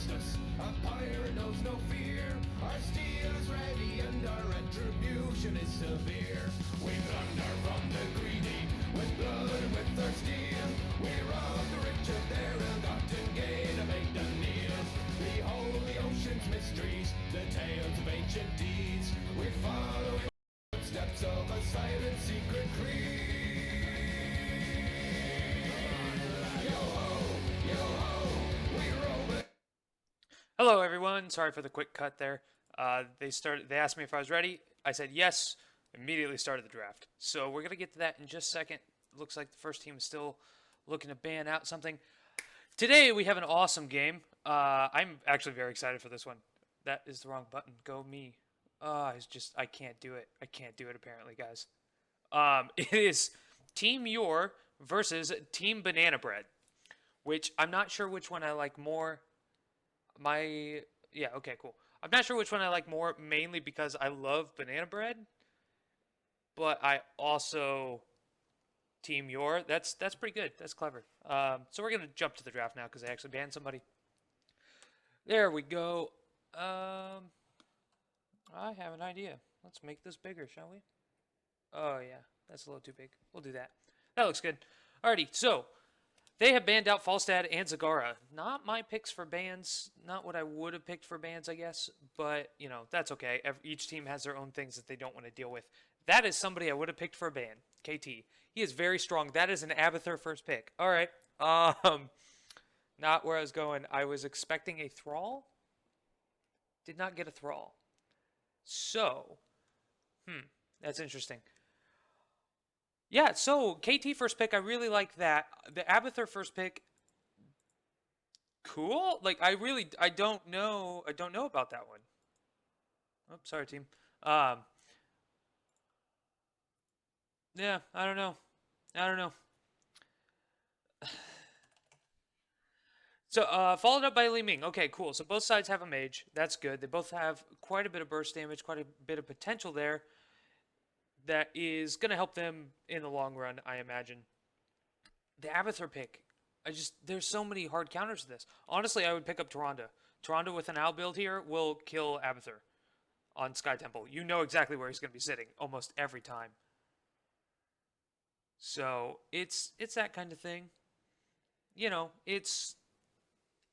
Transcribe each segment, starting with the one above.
justice. A pirate knows no fear. Our steel is ready and our retribution is severe. We plunder from the greedy with blood and with our steel. We rob the rich of their ill-gotten gain and make them kneel. Behold the ocean's mysteries, the tales of ancient deeds. We follow in the footsteps of a silent secret creed. Hello everyone, sorry for the quick cut there. They asked me if I was ready. I said yes, immediately started the draft. So we're gonna get to that in just a second. Looks like the first team is still looking to ban out something. Today we have an awesome game. I'm actually very excited for this one. That is the wrong button. Go me. I can't do it. I can't do it apparently, guys. It is TeamUR versus Team Banana Bread, which I'm not sure which one I like more. Yeah, okay, cool. I'm not sure which one I like more, mainly because I love banana bread, but I also TeamUR. That's pretty good. That's clever. So we're gonna jump to the draft now because I actually banned somebody. There we go. I have an idea. Let's make this bigger, shall we? Oh yeah, that's a little too big. We'll do that. That looks good. Alrighty, so they have banned out Falstad and Zagara. Not my picks for bans. Not what I would have picked for bans, I guess. But, you know, that's okay. Each team has their own things that they don't want to deal with. That is somebody I would have picked for a ban. KT. He is very strong. That is an Abathur first pick. All right. Not where I was going. I was expecting a Thrall. Did not get a Thrall. So, that's interesting. Yeah, so KT first pick, I really like that. The Abathur first pick, cool. Like I don't know about that one. Oh, sorry, team. Yeah, I don't know. So, followed up by Li Ming. Okay, cool. So both sides have a mage. That's good. They both have quite a bit of burst damage, quite a bit of potential there. That is going to help them in the long run, I imagine. The Abathur pick. There's so many hard counters to this. Honestly, I would pick up Tyrande. Tyrande with an owl build here will kill Abathur on Sky Temple. You know exactly where he's going to be sitting almost every time. So it's that kind of thing. You know, it's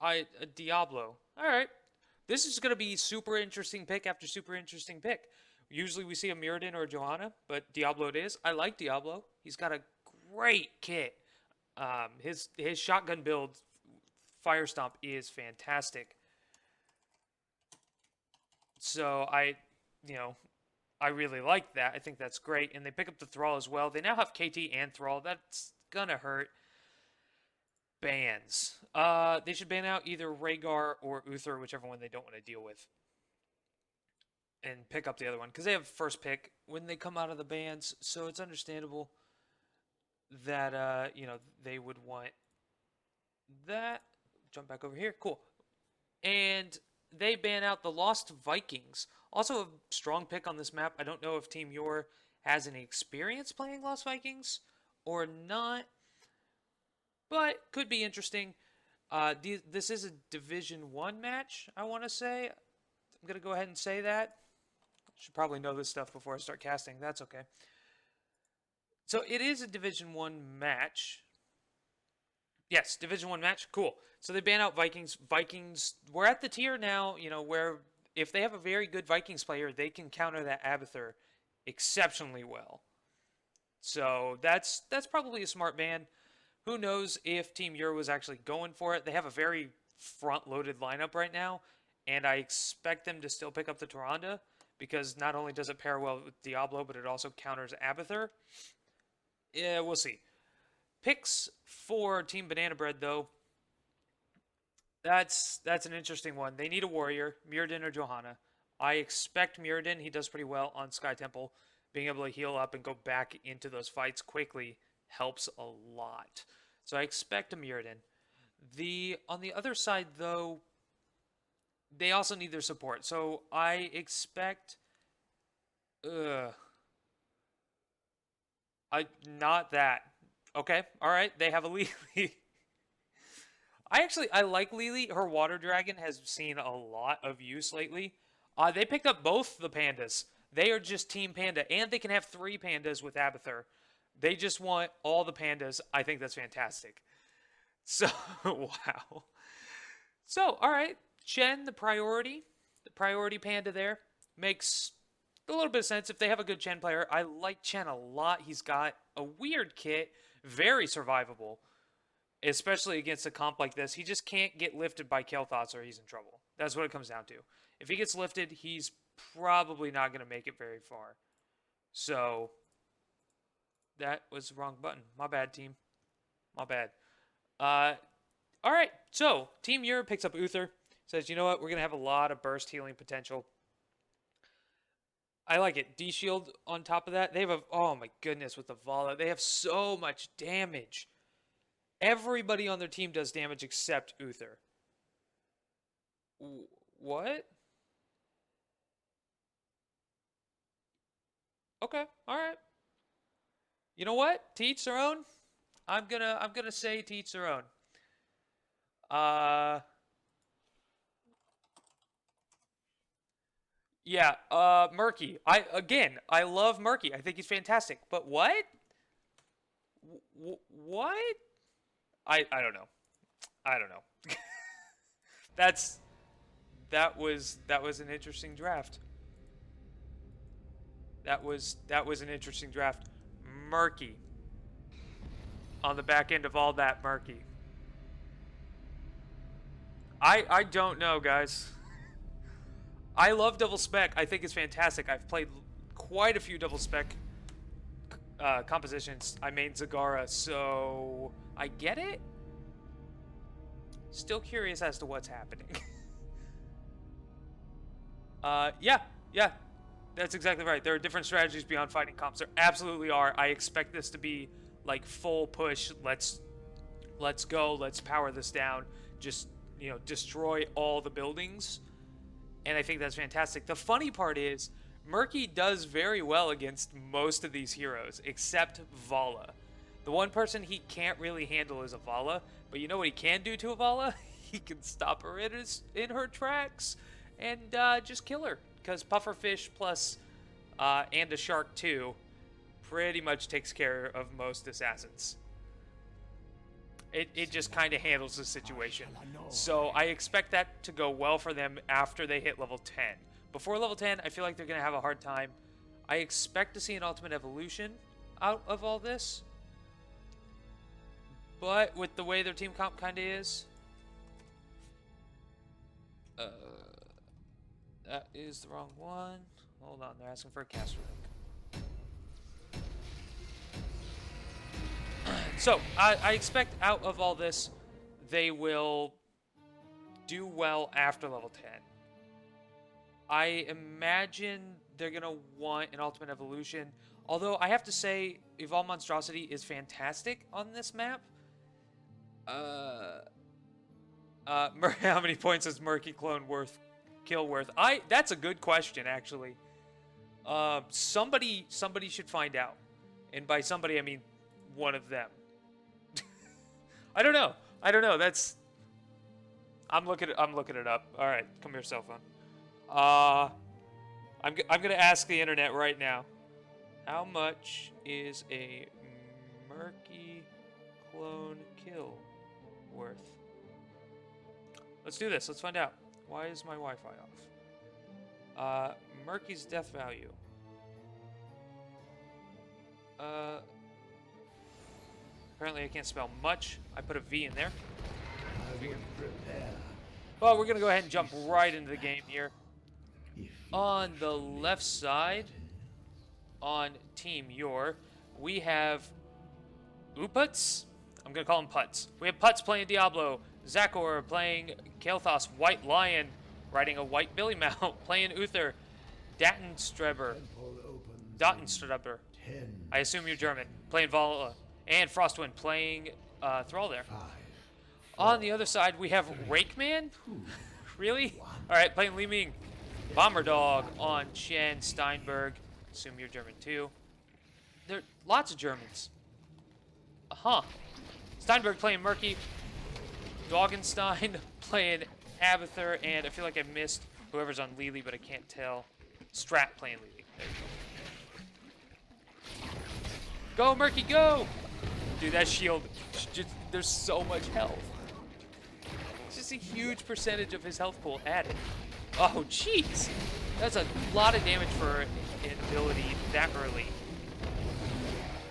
a Diablo. All right, this is going to be super interesting pick after super interesting pick. Usually we see a Mirrodin or a Johanna, but Diablo it is. I like Diablo. He's got a great kit. His shotgun build, Fire Stomp, is fantastic. So you know, I really like that. I think that's great. And they pick up the Thrall as well. They now have KT and Thrall. That's gonna hurt. Bans. They should ban out either Rhaegar or Uther, whichever one they don't want to deal with. And pick up the other one. Because they have first pick when they come out of the bans. So it's understandable that, you know, they would want that. Jump back over here. Cool. And they ban out the Lost Vikings. Also a strong pick on this map. I don't know if TeamUR has any experience playing Lost Vikings or not, but could be interesting. This is a Division 1 match, I want to say. I'm going to go ahead and say that. Should probably know this stuff before I start casting. That's okay. So it is a Division 1 match. Yes, Division 1 match. Cool. So they ban out Vikings. Vikings, we're at the tier now, you know, where if they have a very good Vikings player, they can counter that Abathur exceptionally well. So that's probably a smart ban. Who knows if TeamUR was actually going for it. They have a very front-loaded lineup right now, and I expect them to still pick up the Tyrande because not only does it pair well with Diablo, but it also counters Abathur. Yeah, we'll see. Picks for Team Banana Bread, though. That's an interesting one. They need a warrior, Mirrodin or Johanna. I expect Mirrodin. He does pretty well on Sky Temple. Being able to heal up and go back into those fights quickly helps a lot. So I expect a Mirrodin. On the other side, though, they also need their support. So I expect... not that. Okay, all right. They have a lead. I like Lily. Her water dragon has seen a lot of use lately. They picked up both the pandas. They are just Team Panda, and they can have 3 pandas with Abathur. They just want all the pandas. I think that's fantastic. So, wow. So, all right. Chen, the priority panda there, makes a little bit of sense if they have a good Chen player. I like Chen a lot. He's got a weird kit, very survivable, especially against a comp like this. He just can't get lifted by Kael'thas or he's in trouble. That's what it comes down to. If he gets lifted, he's probably not going to make it very far. So, that was the wrong button. My bad, team. My bad. All right, so TeamUR picks up Uther. Says, you know what? We're going to have a lot of burst healing potential. I like it. D-Shield on top of that. They have a... Oh, my goodness, with the Vala. They have so much damage. Everybody on their team does damage except Uther. What? Okay, all right. You know what? To each their own. I'm gonna say to each their own. Yeah, Murky. I love Murky. I think he's fantastic. But what? What? I don't know. I don't know. that was an interesting draft. That was an interesting draft. Murky. On the back end of all that, Murky. I don't know, guys. I love double spec. I think it's fantastic. I've played quite a few double spec compositions. I made Zagara, so I get it. Still curious as to what's happening. Yeah, that's exactly right. There are different strategies beyond fighting comps. There absolutely are. I expect this to be like full push. Let's go. Let's power this down. Just, destroy all the buildings. And I think that's fantastic. The funny part is, Murky does very well against most of these heroes, except Vala. The one person he can't really handle is a Vala, but you know what he can do to a Vala? He can stop her in her tracks and just kill her. Because Pufferfish plus and a Shark too pretty much takes care of most assassins. It just kind of handles the situation. So I expect that to go well for them after they hit level 10. Before level 10, I feel like they're going to have a hard time. I expect to see an ultimate evolution out of all this. But with the way their team comp kind of is... that is the wrong one. Hold on, they're asking for a caster link. So, I expect out of all this, they will do well after level 10. I imagine they're going to want an ultimate evolution. Although, I have to say, Evolve Monstrosity is fantastic on this map. How many points is Murky Clone kill worth? That's a good question, actually. Somebody should find out. And by somebody, I mean one of them. I don't know. I'm looking it up. All right, come here, cell phone. I'm gonna ask the internet right now. How much is a Murky Clone kill worth? Let's do this. Let's find out. Why is my Wi-Fi off? Murky's death value. Apparently I can't spell much. I put a V in there. Well, we're going to go ahead and jump right into the game here. On the left side, on TeamUR, we have Uputs. I'm going to call him Putz. We have Putz playing Diablo. Zakor playing Kael'thas. White Lion riding a white Billy Mount playing Uther. Dattenstreber. I assume you're German. Playing Vala. And Frostwind playing Thrall there. On the other side, we have Rakeman. Really? Alright, playing Li Ming. Bomber Dog on Chen Steinberg. Assume you're German too. There are lots of Germans. Steinberg playing Murky. Doggenstein playing Abathur, and I feel like I missed whoever's on Lily, but I can't tell. Strat playing Lily. There you go. Go, Murky, go! Dude, that shield, there's so much health. It's just a huge percentage of his health pool added. Oh, jeez. That's a lot of damage for an ability that early.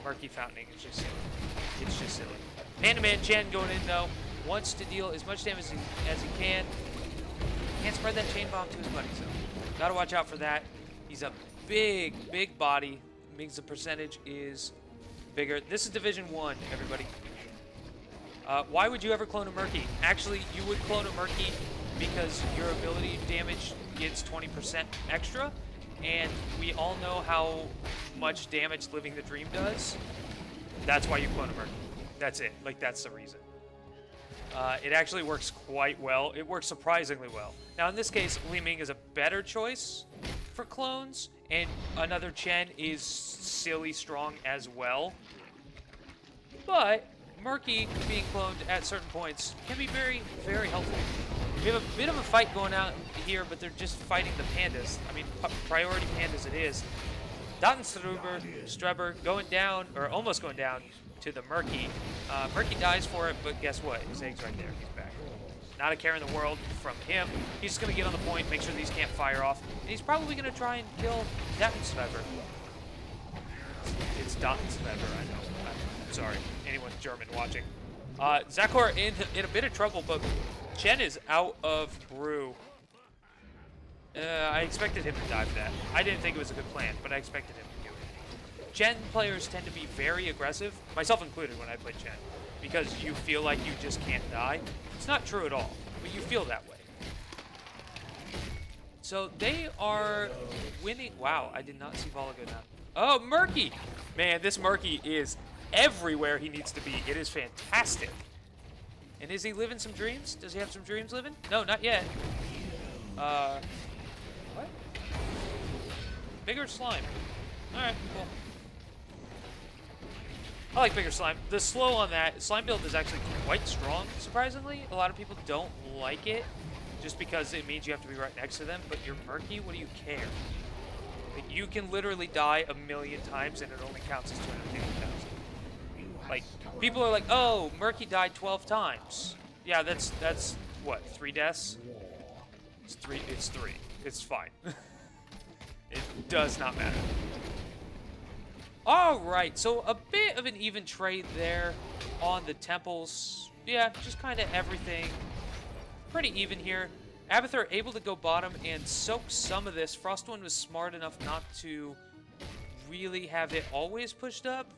Murky Fountaining is just silly. It's just silly. Panda Man Chen going in, though. Wants to deal as much damage as he can. Can't spread that chain bomb to his buddies, though. Gotta watch out for that. He's a big, big body. Means the percentage is bigger. This is Division 1, everybody. Why would you ever clone a Murky? Actually, you would clone a Murky because your ability damage gets 20% extra, and we all know how much damage Living the Dream does. That's why you clone a Murky. That's it. Like, that's the reason. It actually works quite well. It works surprisingly well. Now, in this case, Li Ming is a better choice for clones, and another Chen is silly strong as well. But Murky being cloned at certain points can be very, very helpful. We have a bit of a fight going out here, but they're just fighting the pandas. I mean, priority pandas it is. Streber going down, or almost going down, to the Murky. Murky dies for it, but guess what? His egg's right there. He's back. Not a care in the world from him. He's just going to get on the point, make sure these can't fire off. And he's probably going to try and kill Dattensweber. It's Dattensweber, I know. I'm sorry. Anyone German watching. Zakor in a bit of trouble, but Chen is out of brew. I expected him to die for that. I didn't think it was a good plan, but I expected him to do it. Chen players tend to be very aggressive, myself included when I play Chen, because you feel like you just can't die. It's not true at all, but you feel that way. So they are winning. Wow, I did not see Vala go down. Oh, Murky! Man, this Murky is everywhere he needs to be. It is fantastic. And is he living some dreams? Does he have some dreams living? No, not yet. What? Bigger slime. Alright, cool. I like bigger slime. The slow on that slime build is actually quite strong, surprisingly. A lot of people don't like it just because it means you have to be right next to them, but you're Murky, what do you care? Like, you can literally die 1,000,000 times and it only counts as 250,000. Like, people are like, oh, Murky died 12 times. Yeah, that's what, 3 deaths? It's 3. It's fine. It does not matter. Alright, so a bit of an even trade there on the temples. Yeah, just kind of everything pretty even here. Abathur able to go bottom and soak some of this. Frostwind was smart enough not to really have it always pushed up.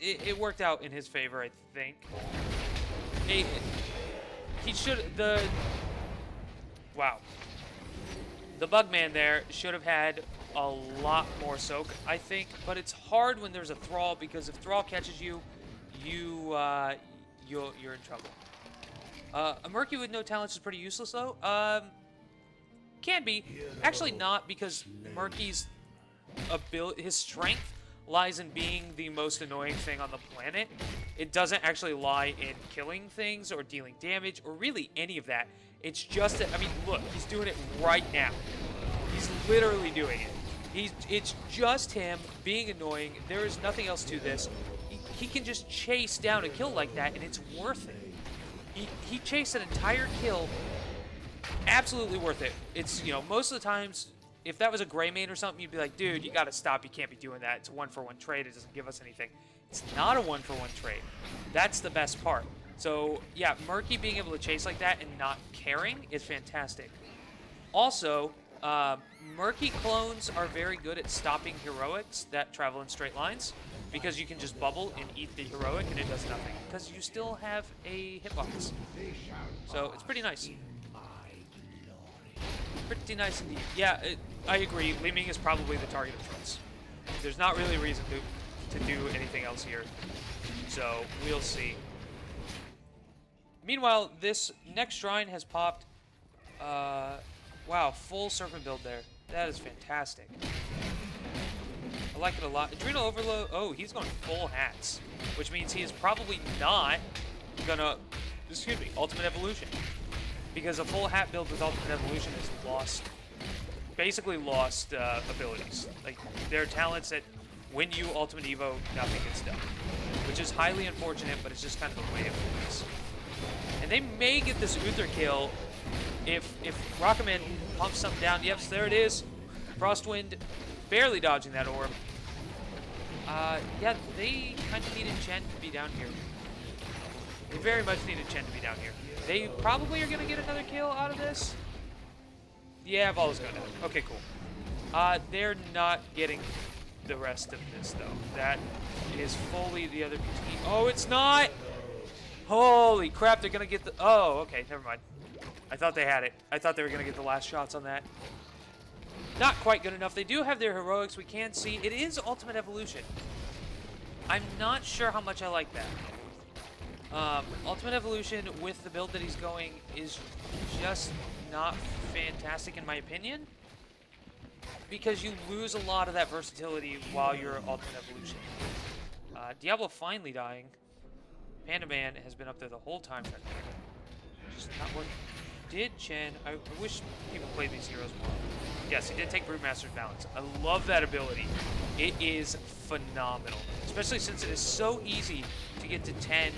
It worked out in his favor, I think. He should... Wow. The Bugman there should have had a lot more soak, I think. But it's hard when there's a Thrall, because if Thrall catches you, you're in trouble. A Murky with no talents is pretty useless, though. Can be. Actually not, because Murky's his strength lies in being the most annoying thing on the planet. It doesn't actually lie in killing things or dealing damage or really any of that. It's just that, I mean, look, he's doing it right now. He's literally doing it. It's just him being annoying. There is nothing else to this. He can just chase down a kill like that, and it's worth it. He chased an entire kill. Absolutely worth it. It's, you know, most of the times, if that was a gray main or something, you'd be like, dude, you gotta stop. You can't be doing that. It's a 1-for-1 trade. It doesn't give us anything. It's not a 1-for-1 trade. That's the best part. So, yeah, Murky being able to chase like that and not caring is fantastic. Also, Murky clones are very good at stopping heroics that travel in straight lines, because you can just bubble and eat the heroic and it does nothing, because you still have a hitbox. So, it's pretty nice. Pretty nice indeed. Yeah, I agree. Li Ming is probably the target of choice. There's not really a reason to do anything else here. So, we'll see. Meanwhile, this next shrine has popped. Wow, full serpent build there. That is fantastic. I like it a lot. Adrenal Overload. Oh, he's going full hats, which means he is probably not gonna excuse me, Ultimate Evolution. Because a full hat build with Ultimate Evolution is basically lost abilities. Like, there are talents that when you Ultimate Evo, nothing gets done. Which is highly unfortunate, but it's just kind of the way it is. And they may get this Uther kill if Rocketman pumps something down. Yep, so there it is. Frostwind barely dodging that orb. Yeah, they kind of needed Chen to be down here. They very much needed Chen to be down here. They probably are going to get another kill out of this. Yeah, Volo's going down. Okay, cool. They're not getting the rest of this, though. That is fully the other team. Oh, it's not! Holy crap, they're going to get the... Oh, okay, never mind. I thought they had it. I thought they were going to get the last shots on that. Not quite good enough. They do have their heroics. We can see it is Ultimate Evolution. I'm not sure how much I like that. Ultimate Evolution with the build that he's going is just not fantastic in my opinion. Because you lose a lot of that versatility while you're Ultimate Evolution. Diablo finally dying. Panda Man has been up there the whole time. Just not working. Did Chen... I wish people played these heroes more. Yes, he did take Brewmaster's Balance. I love that ability. It is phenomenal. Especially since it is so easy to get to 10